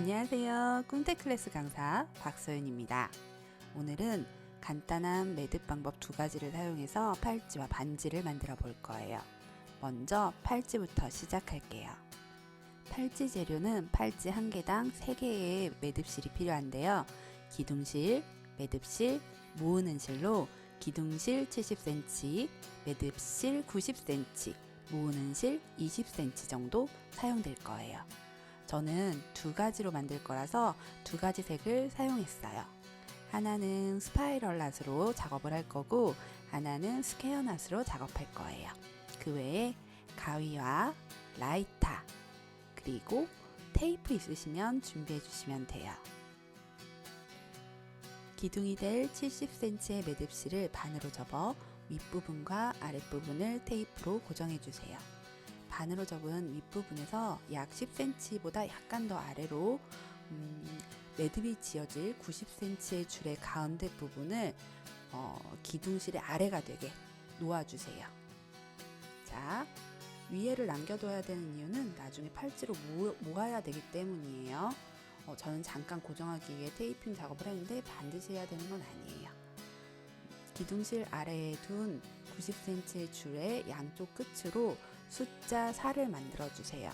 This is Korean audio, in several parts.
안녕하세요. 꿈테클래스 강사 박소윤입니다. 오늘은 간단한 매듭 방법 두 가지를 사용해서 팔찌와 반지를 만들어 볼 거예요. 먼저 팔찌부터 시작할게요. 팔찌 재료는 팔찌 한 개당 3개의 매듭실이 필요한데요. 기둥실, 매듭실, 모으는 실로 기둥실 70cm, 매듭실 90cm, 모으는 실 20cm 정도 사용될 거예요. 저는 두 가지로 만들 거라서 두 가지 색을 사용했어요. 하나는 스파이럴 낫으로 작업을 할 거고 하나는 스퀘어 낫으로 작업할 거예요. 그 외에 가위와 라이터 그리고 테이프 있으시면 준비해 주시면 돼요. 기둥이 될 70cm의 매듭실을 반으로 접어 윗부분과 아랫부분을 테이프로 고정해 주세요. 반으로 접은 윗부분에서 약 10cm보다 약간 더 아래로 매듭이 지어질 90cm의 줄의 가운데 부분을 기둥실의 아래가 되게 놓아주세요. 자, 위에를 남겨둬야 되는 이유는 나중에 팔찌로 모아야 되기 때문이에요. 저는 잠깐 고정하기 위해 테이핑 작업을 했는데 반드시 해야 되는 건 아니에요. 기둥실 아래에 둔 90cm의 줄의 양쪽 끝으로 숫자 4를 만들어 주세요.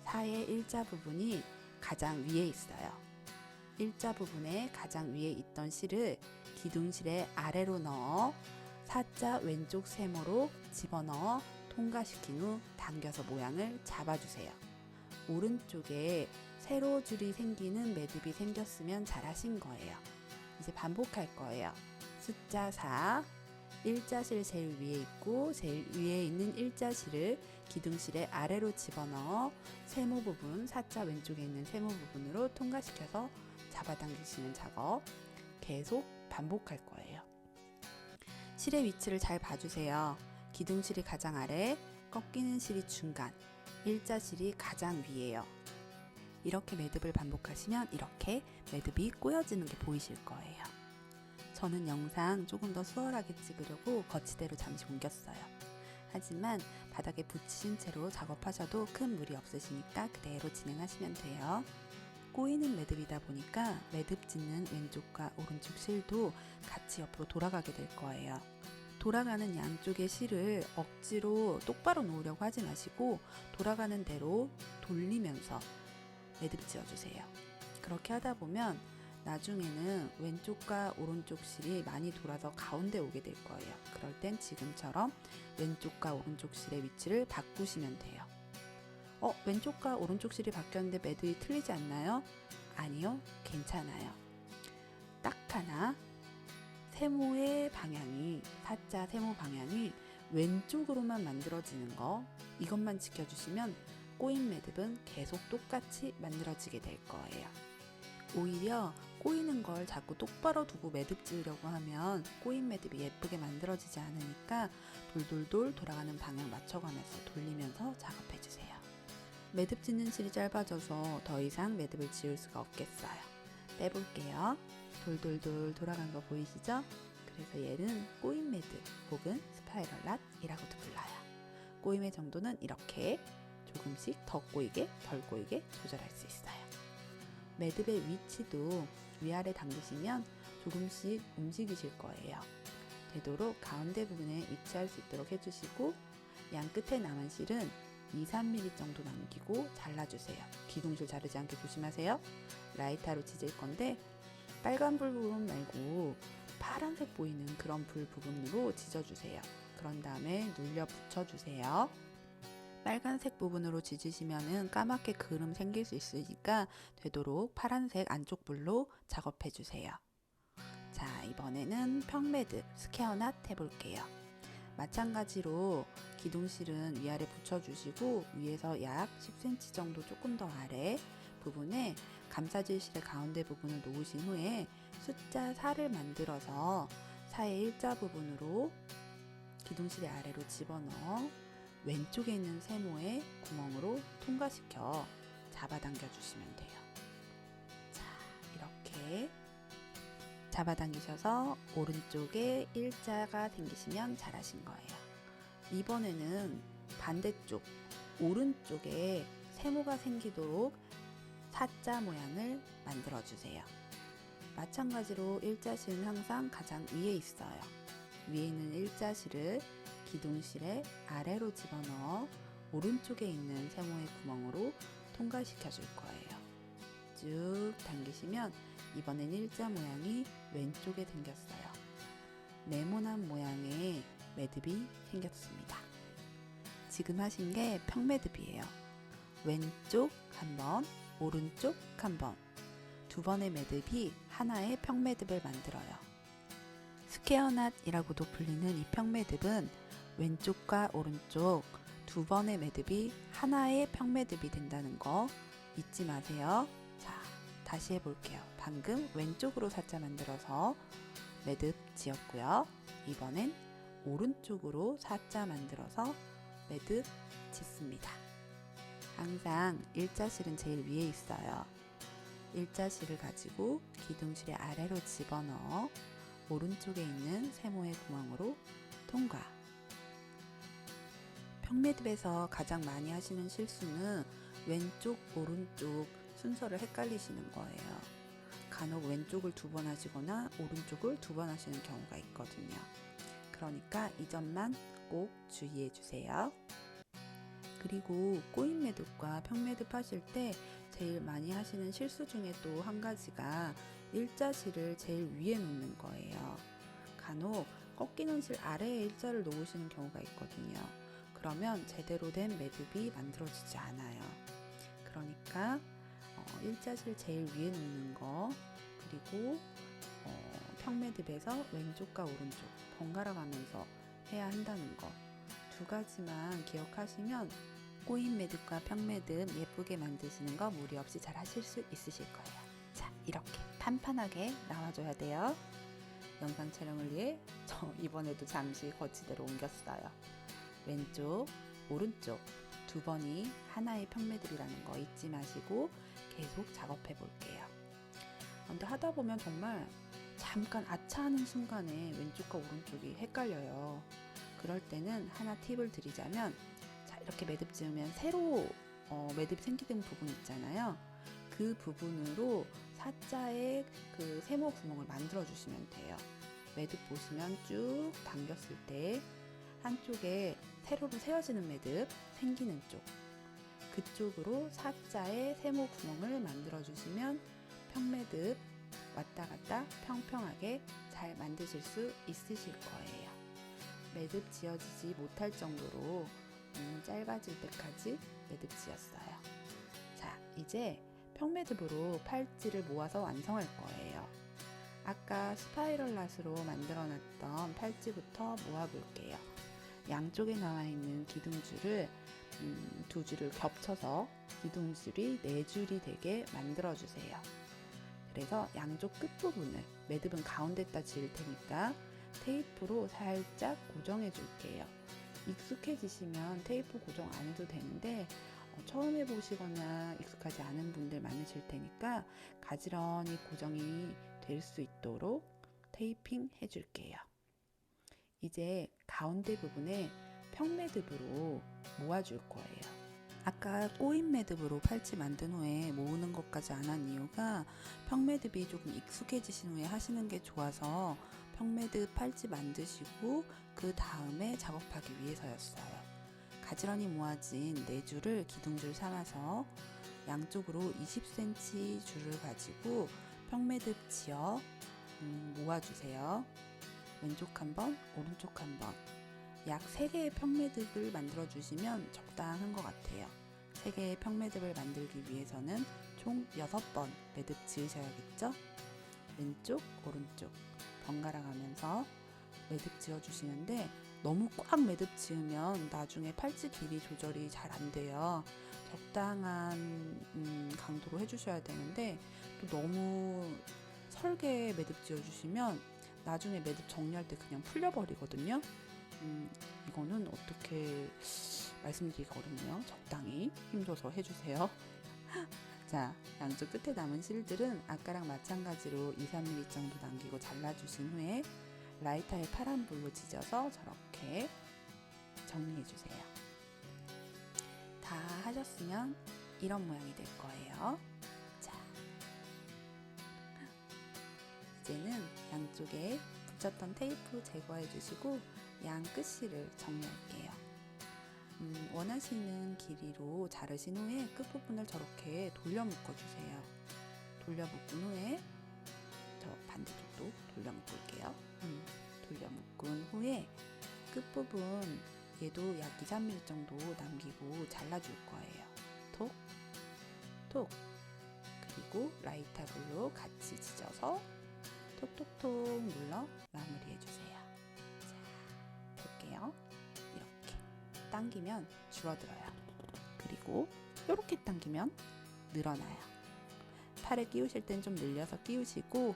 4의 일자 부분이 가장 위에 있어요. 일자 부분의 가장 위에 있던 실을 기둥실의 아래로 넣어 4자 왼쪽 세모로 집어넣어 통과시킨 후 당겨서 모양을 잡아주세요. 오른쪽에 세로 줄이 생기는 매듭이 생겼으면 잘하신 거예요. 이제 반복할 거예요. 숫자 4, 일자실 제일 위에 있고 제일 위에 있는 일자실을 기둥실의 아래로 집어넣어 세모 부분, 4자 왼쪽에 있는 세모 부분으로 통과시켜서 잡아당기시는 작업 계속 반복할 거예요. 실의 위치를 잘 봐주세요. 기둥실이 가장 아래, 꺾이는 실이 중간, 일자실이 가장 위에요. 이렇게 매듭을 반복하시면 이렇게 매듭이 꼬여지는 게 보이실 거예요. 저는 영상 조금 더 수월하게 찍으려고 거치대로 잠시 옮겼어요. 하지만 바닥에 붙이신 채로 작업하셔도 큰 무리 없으시니까 그대로 진행하시면 돼요. 꼬이는 매듭이다 보니까 매듭 짓는 왼쪽과 오른쪽 실도 같이 옆으로 돌아가게 될 거예요. 돌아가는 양쪽의 실을 억지로 똑바로 놓으려고 하지 마시고 돌아가는 대로 돌리면서 매듭 지어주세요. 그렇게 하다 보면 나중에는 왼쪽과 오른쪽 실이 많이 돌아서 가운데 오게 될 거예요. 그럴 땐 지금처럼 왼쪽과 오른쪽 실의 위치를 바꾸시면 돼요. 왼쪽과 오른쪽 실이 바뀌었는데 매듭이 틀리지 않나요? 아니요, 괜찮아요. 딱 하나 세모의 방향이, 사자 세모 방향이 왼쪽으로만 만들어지는 거, 이것만 지켜주시면 꼬인 매듭은 계속 똑같이 만들어지게 될 거예요. 오히려 꼬이는 걸 자꾸 똑바로 두고 매듭 지으려고 하면 꼬인 매듭이 예쁘게 만들어지지 않으니까 돌돌돌 돌아가는 방향 맞춰가면서 돌리면서 작업해주세요. 매듭 짓는 실이 짧아져서 더 이상 매듭을 지을 수가 없겠어요. 빼볼게요. 돌돌돌 돌아간 거 보이시죠? 그래서 얘는 꼬인 매듭 혹은 스파이럴 낫이라고도 불러요. 꼬임의 정도는 이렇게 조금씩 더 꼬이게 덜 꼬이게 조절할 수 있어요. 매듭의 위치도 위아래 당기시면 조금씩 움직이실 거예요. 되도록 가운데 부분에 위치할 수 있도록 해주시고 양 끝에 남은 실은 2-3mm 정도 남기고 잘라주세요. 기둥실 자르지 않게 조심하세요. 라이터로 찢을 건데 빨간 불 부분 말고 파란색 보이는 그런 불 부분으로 찢어주세요. 그런 다음에 눌려 붙여주세요. 빨간색 부분으로 찢으시면 까맣게 그름 생길 수 있으니까 되도록 파란색 안쪽 불로 작업해 주세요. 자, 이번에는 평매듭 스퀘어 낫 해볼게요. 마찬가지로 기둥실은 위아래 붙여주시고 위에서 약 10cm 정도 조금 더 아래 부분에 감싸질 실의 가운데 부분을 놓으신 후에 숫자 4를 만들어서 4의 일자 부분으로 기둥실의 아래로 집어넣어 왼쪽에 있는 세모의 구멍으로 통과시켜 잡아당겨 주시면 돼요. 자, 이렇게 잡아당기셔서 오른쪽에 일자가 생기시면 잘하신 거예요. 이번에는 반대쪽 오른쪽에 세모가 생기도록 사자 모양을 만들어 주세요. 마찬가지로 일자실은 항상 가장 위에 있어요. 위에 있는 일자실을 기둥실에 아래로 집어넣어 오른쪽에 있는 세모의 구멍으로 통과시켜 줄 거예요. 쭉 당기시면 이번엔 일자 모양이 왼쪽에 생겼어요. 네모난 모양의 매듭이 생겼습니다. 지금 하신 게 평매듭이에요. 왼쪽 한 번, 오른쪽 한 번, 두 번의 매듭이 하나의 평매듭을 만들어요. 스퀘어낫이라고도 불리는 이 평매듭은 왼쪽과 오른쪽 두 번의 매듭이 하나의 평매듭이 된다는 거 잊지 마세요. 자, 다시 해볼게요. 방금 왼쪽으로 살짝 만들어서 매듭 지었고요. 이번엔 오른쪽으로 살짝 만들어서 매듭 짓습니다. 항상 일자실은 제일 위에 있어요. 일자실을 가지고 기둥실의 아래로 집어넣어 오른쪽에 있는 세모의 구멍으로 통과. 평매듭에서 가장 많이 하시는 실수는 왼쪽, 오른쪽 순서를 헷갈리시는 거예요. 간혹 왼쪽을 두 번 하시거나 오른쪽을 두 번 하시는 경우가 있거든요. 그러니까 이 점만 꼭 주의해 주세요. 그리고 꼬인 매듭과 평매듭 하실 때 제일 많이 하시는 실수 중에 또 한 가지가 일자실을 제일 위에 놓는 거예요. 간혹 꺾이는 실 아래에 일자를 놓으시는 경우가 있거든요. 그러면 제대로 된 매듭이 만들어지지 않아요. 그러니까 일자실 제일 위에 놓는 거, 그리고 평매듭에서 왼쪽과 오른쪽 번갈아 가면서 해야 한다는 거, 두 가지만 기억하시면 꼬인 매듭과 평매듭 예쁘게 만드시는 거 무리 없이 잘 하실 수 있으실 거예요. 자, 이렇게 판판하게 나와줘야 돼요. 영상 촬영을 위해 저 이번에도 잠시 거치대로 옮겼어요. 왼쪽, 오른쪽 두 번이 하나의 평매듭이라는 거 잊지 마시고 계속 작업해 볼게요. 근데 하다 보면 정말 잠깐 아차하는 순간에 왼쪽과 오른쪽이 헷갈려요. 그럴 때는 하나 팁을 드리자면, 자, 이렇게 매듭 지으면 새로 매듭 생기는 부분 있잖아요. 그 부분으로 사자의 그 세모 구멍을 만들어 주시면 돼요. 매듭 보시면 쭉 당겼을 때 한쪽에 세로로 세워지는 매듭 생기는 쪽, 그쪽으로 사자의 세모 구멍을 만들어 주시면 평매듭 왔다 갔다 평평하게 잘 만드실 수 있으실 거예요. 매듭 지어지지 못할 정도로 짧아질 때까지 매듭 지었어요. 자, 이제 평매듭으로 팔찌를 모아서 완성할 거예요. 아까 스파이럴 낫으로 만들어 놨던 팔찌부터 모아 볼게요. 양쪽에 나와 있는 기둥줄을 두 줄을 겹쳐서 기둥줄이 네 줄이 되게 만들어 주세요. 그래서 양쪽 끝부분을, 매듭은 가운데다 지을 테니까 테이프로 살짝 고정해 줄게요. 익숙해지시면 테이프 고정 안 해도 되는데 처음 해보시거나 익숙하지 않은 분들 많으실 테니까 가지런히 고정이 될 수 있도록 테이핑 해줄게요. 이제 가운데 부분에 평매듭으로 모아줄 거예요. 아까 꼬인 매듭으로 팔찌 만든 후에 모으는 것까지 안 한 이유가 평매듭이 조금 익숙해지신 후에 하시는 게 좋아서 평매듭 팔찌 만드시고 그 다음에 작업하기 위해서였어요. 가지런히 모아진 네 줄을 기둥줄 삼아서 양쪽으로 20cm 줄을 가지고 평매듭 지어 모아주세요. 왼쪽 한 번, 오른쪽 한 번. 약 3개의 평매듭을 만들어 주시면 적당한 것 같아요. 3개의 평매듭을 만들기 위해서는 총 6번 매듭 지으셔야겠죠? 왼쪽, 오른쪽 번갈아 가면서 매듭 지어 주시는데 너무 꽉 매듭 지으면 나중에 팔찌 길이 조절이 잘 안 돼요. 적당한 강도로 해주셔야 되는데 또 너무 설게 매듭 지어 주시면 나중에 매듭 정리할 때 그냥 풀려버리거든요. 이거는 어떻게 말씀드리기가 어렵네요. 적당히 힘줘서 해주세요. 자, 양쪽 끝에 남은 실들은 아까랑 마찬가지로 2-3mm 정도 남기고 잘라주신 후에 라이터에 파란불로 지져서 저렇게 정리해주세요. 다 하셨으면 이런 모양이 될 거예요. 양쪽에 붙였던 테이프 제거해 주시고 양 끝실을 정리할게요. 원하시는 길이로 자르신 후에 끝부분을 저렇게 돌려 묶어 주세요. 돌려 묶은 후에 저 반대쪽도 돌려 묶을게요. 돌려 묶은 후에 끝부분 얘도 약 2-3mm 정도 남기고 잘라줄 거예요. 톡, 톡. 그리고 라이터 불로 같이 지져서 톡톡톡 눌러 마무리해주세요. 자, 볼게요. 이렇게 당기면 줄어들어요. 그리고 이렇게 당기면 늘어나요. 팔에 끼우실 땐 좀 늘려서 끼우시고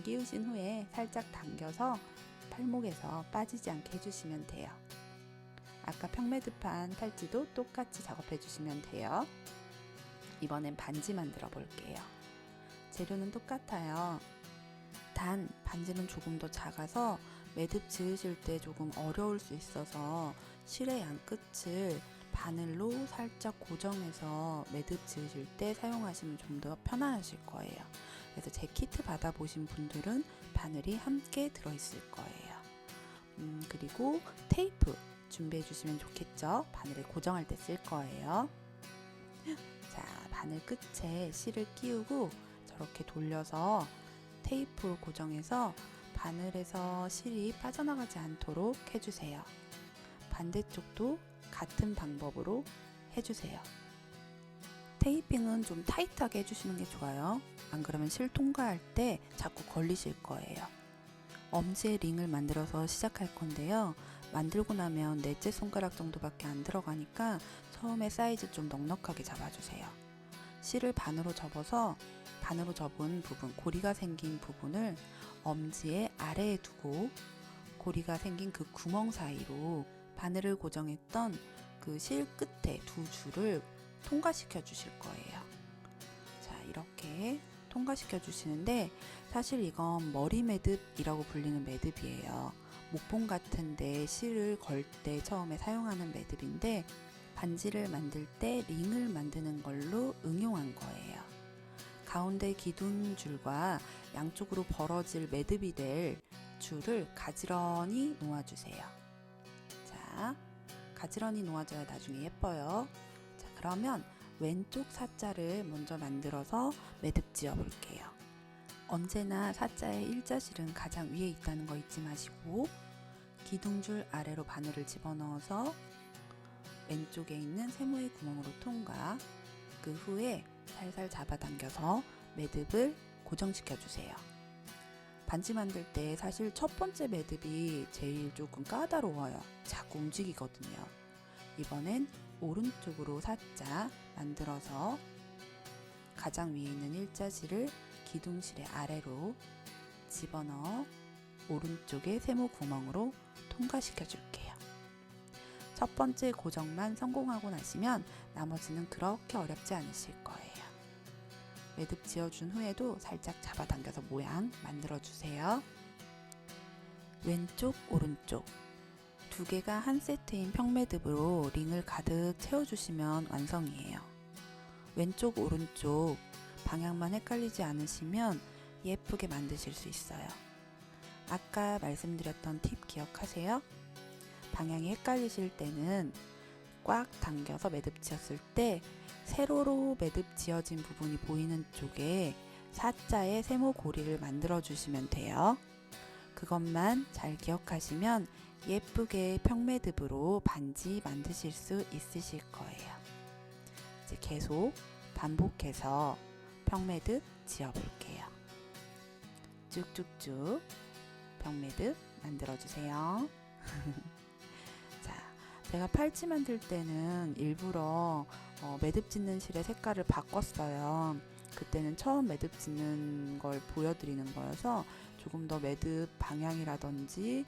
끼우신 후에 살짝 당겨서 팔목에서 빠지지 않게 해주시면 돼요. 아까 평매듭한 팔찌도 똑같이 작업해 주시면 돼요. 이번엔 반지 만들어 볼게요. 재료는 똑같아요. 단 반지는 조금 더 작아서 매듭 지으실 때 조금 어려울 수 있어서 실의 양 끝을 바늘로 살짝 고정해서 매듭 지으실 때 사용하시면 좀 더 편안하실 거예요. 그래서 제 키트 받아보신 분들은 바늘이 함께 들어있을 거예요. 그리고 테이프 준비해 주시면 좋겠죠. 바늘을 고정할 때 쓸 거예요. 자, 바늘 끝에 실을 끼우고 저렇게 돌려서 테이프로 고정해서 바늘에서 실이 빠져나가지 않도록 해주세요. 반대쪽도 같은 방법으로 해주세요. 테이핑은 좀 타이트하게 해주시는 게 좋아요. 안 그러면 실 통과할 때 자꾸 걸리실 거예요. 엄지에 링을 만들어서 시작할 건데요. 만들고 나면 넷째 손가락 정도밖에 안 들어가니까 처음에 사이즈 좀 넉넉하게 잡아주세요. 실을 반으로 접어서 반으로 접은 부분, 고리가 생긴 부분을 엄지의 아래에 두고 고리가 생긴 그 구멍 사이로 바늘을 고정했던 그 실 끝에 두 줄을 통과시켜 주실 거예요. 자, 이렇게 통과시켜 주시는데 사실 이건 머리 매듭이라고 불리는 매듭이에요. 목봉 같은데 실을 걸 때 처음에 사용하는 매듭인데 반지를 만들 때 링을 만드는 걸로 응용한 거예요. 가운데 기둥줄과 양쪽으로 벌어질 매듭이 될 줄을 가지런히 놓아주세요. 자, 가지런히 놓아줘야 나중에 예뻐요. 자, 그러면 왼쪽 사자를 먼저 만들어서 매듭 지어 볼게요. 언제나 사자의 일자실은 가장 위에 있다는 거 잊지 마시고 기둥줄 아래로 바늘을 집어넣어서 왼쪽에 있는 세모의 구멍으로 통과, 그 후에 살살 잡아당겨서 매듭을 고정시켜 주세요. 반지 만들 때 사실 첫 번째 매듭이 제일 조금 까다로워요. 자꾸 움직이거든요. 이번엔 오른쪽으로 살짝 만들어서 가장 위에 있는 일자실을 기둥실의 아래로 집어넣어 오른쪽의 세모 구멍으로 통과시켜 줄게요. 첫 번째 고정만 성공하고 나시면 나머지는 그렇게 어렵지 않으실 거예요. 매듭 지어준 후에도 살짝 잡아당겨서 모양 만들어주세요. 왼쪽, 오른쪽 두 개가 한 세트인 평매듭으로 링을 가득 채워주시면 완성이에요. 왼쪽, 오른쪽 방향만 헷갈리지 않으시면 예쁘게 만드실 수 있어요. 아까 말씀드렸던 팁 기억하세요? 방향이 헷갈리실 때는 꽉 당겨서 매듭 지었을 때 세로로 매듭 지어진 부분이 보이는 쪽에 사자의 세모 고리를 만들어 주시면 돼요. 그것만 잘 기억하시면 예쁘게 평매듭으로 반지 만드실 수 있으실 거예요. 이제 계속 반복해서 평매듭 지어 볼게요. 쭉쭉쭉 평매듭 만들어 주세요. 자, 제가 팔찌 만들 때는 일부러 매듭 짓는 실의 색깔을 바꿨어요. 그때는 처음 매듭 짓는 걸 보여드리는 거여서 조금 더 매듭 방향이라든지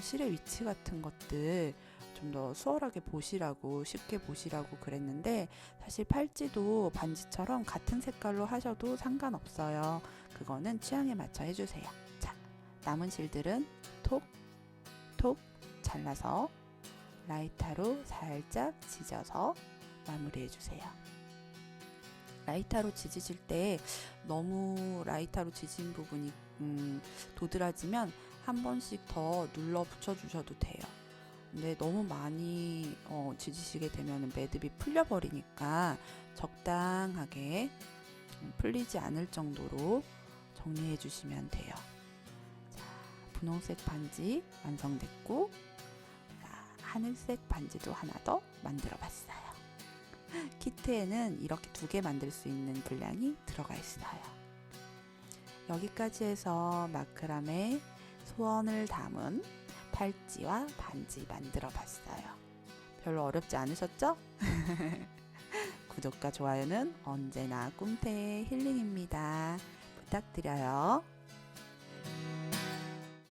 실의 위치 같은 것들 좀 더 수월하게 보시라고, 쉽게 보시라고 그랬는데 사실 팔찌도 반지처럼 같은 색깔로 하셔도 상관없어요. 그거는 취향에 맞춰 해주세요. 자, 남은 실들은 톡 잘라서 라이터로 살짝 지져서 마무리해 주세요. 라이터로 지지실 때 너무 라이터로 지진 부분이 도드라지면 한 번씩 더 눌러 붙여 주셔도 돼요. 근데 너무 많이 지지시게 되면 매듭이 풀려 버리니까 적당하게 풀리지 않을 정도로 정리해 주시면 돼요. 자, 분홍색 반지 완성됐고, 자, 하늘색 반지도 하나 더 만들어 봤어요. 키트에는 이렇게 2개 만들 수 있는 분량이 들어가 있어요. 여기까지 해서 마크라메 소원을 담은 팔찌와 반지 만들어 봤어요. 별로 어렵지 않으셨죠? 구독과 좋아요는 언제나 꿈태의 힐링입니다. 부탁드려요.